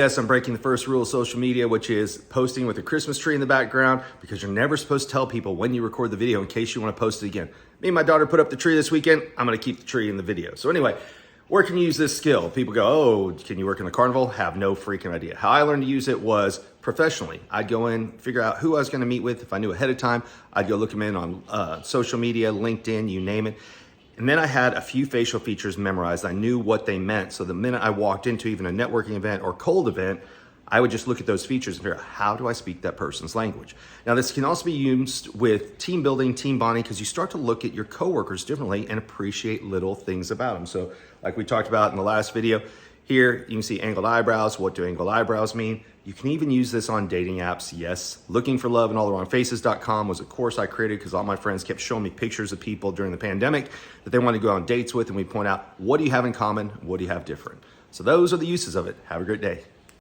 Yes, I'm breaking the first rule of social media, which is posting with a Christmas tree in the background, because you're never supposed to tell people when you record the video in case you want to post it again. Me and my daughter put up the tree this weekend. I'm going to keep the tree in the video. So anyway, where can you use this skill? People go, oh, can you work in the carnival? Have no freaking idea. How I learned to use it was professionally. I'd go in, figure out who I was going to meet with. If I knew ahead of time, I'd go look them in on social media, LinkedIn, you name it. And then I had a few facial features memorized. I knew what they meant. So the minute I walked into even a networking event or cold event, I would just look at those features and figure out, how do I speak that person's language? Now, this can also be used with team building, team bonding, because you start to look at your coworkers differently and appreciate little things about them. So like we talked about in the last video, here you can see angled eyebrows. What do angled eyebrows mean? You can even use this on dating apps. Yes, Looking for Love and AllTheWrongFaces.com was a course I created because all my friends kept showing me pictures of people during the pandemic that they wanted to go on dates with, and we point out, what do you have in common? What do you have different? So those are the uses of it. Have a great day.